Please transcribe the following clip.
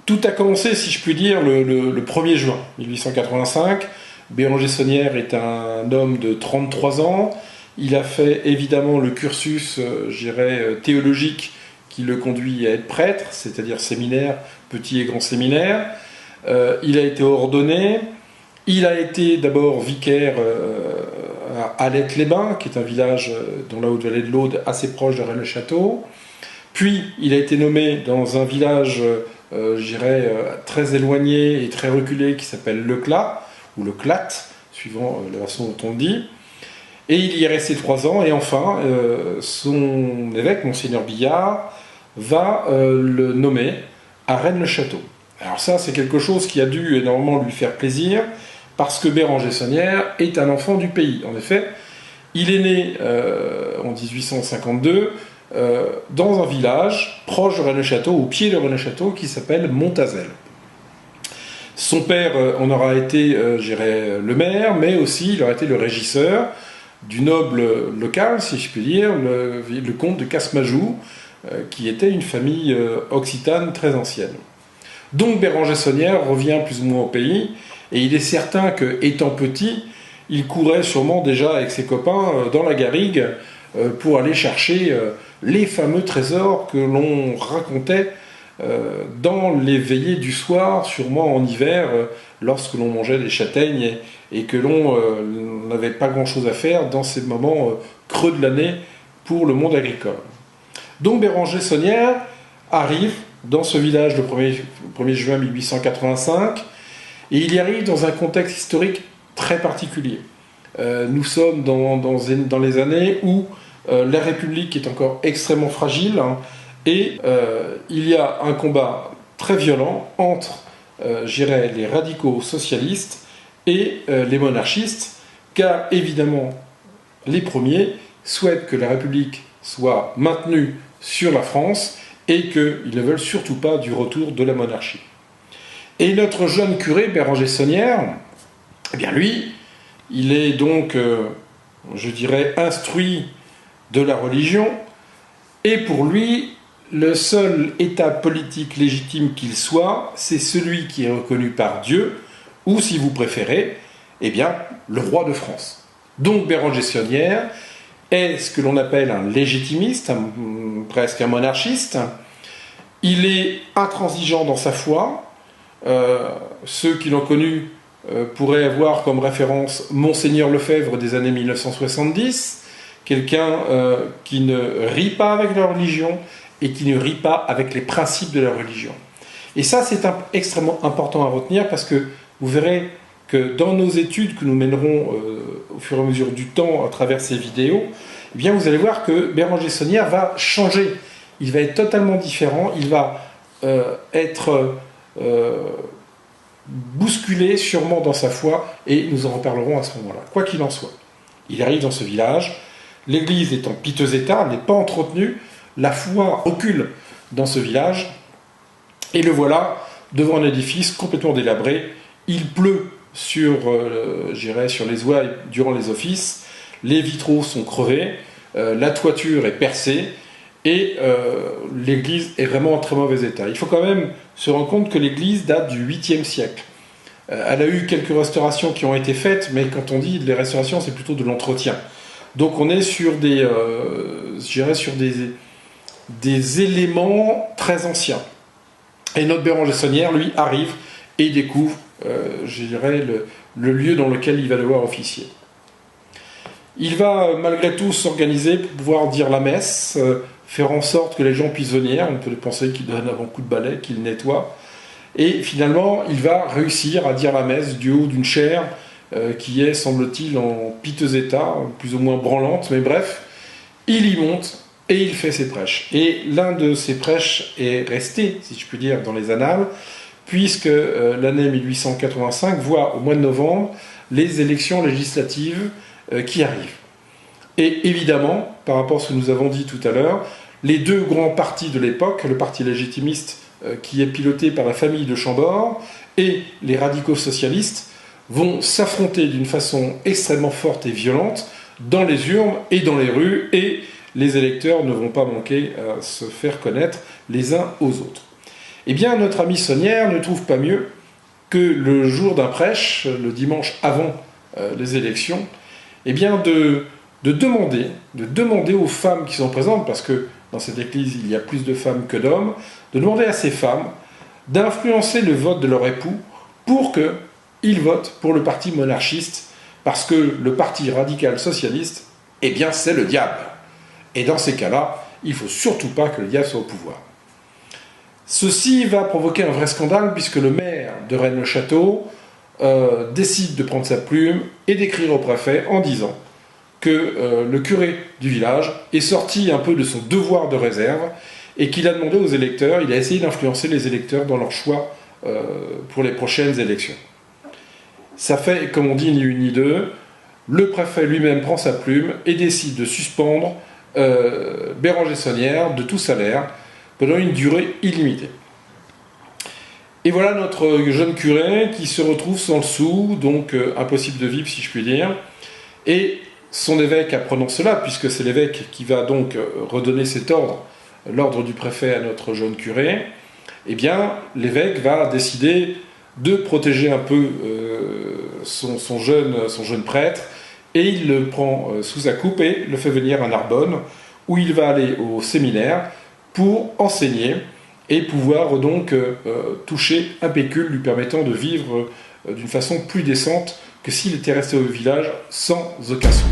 Tout a commencé, si je puis dire, le 1er juin 1885. Béranger Saunière est un homme de 33 ans. Il a fait évidemment le cursus, théologique qui le conduit à être prêtre, c'est-à-dire séminaire, petit et grand séminaire. Il a été ordonné. Il a été d'abord vicaire à Alette-les-Bains, qui est un village dans la Haute-Vallée de l'Aude, assez proche de Rennes-le-Château. Puis, il a été nommé dans un village, très éloigné et très reculé, qui s'appelle Leclat, ou Leclat, suivant la façon dont on le dit. Et il y est resté 3 ans, et enfin, son évêque, Monseigneur Billard, va le nommer à Rennes-le-Château. Alors ça, c'est quelque chose qui a dû énormément lui faire plaisir, parce que Béranger Saunière est un enfant du pays. En effet, il est né en 1852 dans un village proche de Rennes-le-Château, au pied de Rennes-le-Château, qui s'appelle Montazel. Son père en aura été, le maire, mais aussi il aura été le régisseur du noble local, si je puis dire, le comte de Casmajou, qui était une famille occitane très ancienne. Donc Béranger Saunière revient plus ou moins au pays, et il est certain que, étant petit, il courait sûrement déjà avec ses copains dans la garrigue pour aller chercher les fameux trésors que l'on racontait dans les veillées du soir, sûrement en hiver, lorsque l'on mangeait des châtaignes et que l'on n'avait pas grand-chose à faire dans ces moments creux de l'année pour le monde agricole. Donc Béranger Saunière arrive dans ce village le 1er juin 1885, et il y arrive dans un contexte historique très particulier. Nous sommes dans les années où la République est encore extrêmement fragile, et il y a un combat très violent entre, les radicaux socialistes et les monarchistes, car évidemment, les premiers souhaitent que la République soit maintenue sur la France et qu'ils ne veulent surtout pas du retour de la monarchie. Et notre jeune curé, Béranger Saunière, eh bien lui, il est donc, instruit de la religion, et pour lui, le seul état politique légitime qu'il soit, c'est celui qui est reconnu par Dieu, ou si vous préférez, eh bien, le roi de France. Donc Béranger Saunière est ce que l'on appelle un légitimiste, presque un monarchiste. Il est intransigeant dans sa foi. Ceux qui l'ont connu pourraient avoir comme référence Monseigneur Lefebvre des années 1970, quelqu'un qui ne rit pas avec la religion et qui ne rit pas avec les principes de la religion. Et ça, c'est extrêmement important à retenir, parce que vous verrez que dans nos études que nous mènerons au fur et à mesure du temps à travers ces vidéos, eh bien vous allez voir que Béranger Saunière va changer. Il va être totalement différent, il va être bousculé sûrement dans sa foi, et nous en reparlerons à ce moment-là. Quoi qu'il en soit, il arrive dans ce village, l'église est en piteux état, elle n'est pas entretenue, la foi recule dans ce village, et le voilà devant un édifice complètement délabré. Il pleut sur les ouailles durant les offices, les vitraux sont crevés, la toiture est percée, et l'église est vraiment en très mauvais état. Il faut quand même se rendre compte que l'église date du 8e siècle. Elle a eu quelques restaurations qui ont été faites, mais quand on dit les restaurations, c'est plutôt de l'entretien. Donc on est sur des éléments très anciens. Et notre Béranger Saunière, lui, arrive et découvre, le lieu dans lequel il va devoir officier. Il va malgré tout s'organiser pour pouvoir dire la messe, faire en sorte que les gens puissent venir. On peut penser qu'il donne un coup de balai, qu'il nettoie. Et finalement, il va réussir à dire la messe du haut d'une chaire qui est, semble-t-il, en piteux état, plus ou moins branlante, mais bref, il y monte et il fait ses prêches. Et l'un de ses prêches est resté, si je puis dire, dans les annales, puisque l'année 1885 voit au mois de novembre les élections législatives qui arrivent. Et évidemment, par rapport à ce que nous avons dit tout à l'heure, les deux grands partis de l'époque, le parti légitimiste qui est piloté par la famille de Chambord et les radicaux socialistes, vont s'affronter d'une façon extrêmement forte et violente dans les urnes et dans les rues, et les électeurs ne vont pas manquer à se faire connaître les uns aux autres. Eh bien, notre ami Saunière ne trouve pas mieux que le jour d'un prêche, le dimanche avant les élections, eh bien de demander aux femmes qui sont présentes, parce que dans cette église il y a plus de femmes que d'hommes, de demander à ces femmes d'influencer le vote de leur époux pour qu'ils votent pour le parti monarchiste, parce que le parti radical socialiste, eh bien c'est le diable. Et dans ces cas-là, il ne faut surtout pas que le diable soit au pouvoir. Ceci va provoquer un vrai scandale, puisque le maire de Rennes-le-Château décide de prendre sa plume et d'écrire au préfet en disant que le curé du village est sorti un peu de son devoir de réserve et qu'il a demandé aux électeurs, il a essayé d'influencer les électeurs dans leur choix pour les prochaines élections. Ça fait, comme on dit, ni une ni deux. Le préfet lui-même prend sa plume et décide de suspendre Béranger Saunière de tout salaire pendant une durée illimitée. Et voilà notre jeune curé qui se retrouve sans le sou, donc impossible de vivre si je puis dire. Et son évêque, apprenant cela, puisque c'est l'évêque qui va donc redonner cet ordre, l'ordre du préfet à notre jeune curé, eh bien l'évêque va décider de protéger un peu son jeune prêtre, et il le prend sous sa coupe et le fait venir à Narbonne, où il va aller au séminaire pour enseigner et pouvoir donc toucher un pécule lui permettant de vivre d'une façon plus décente que s'il était resté au village sans aucun sou.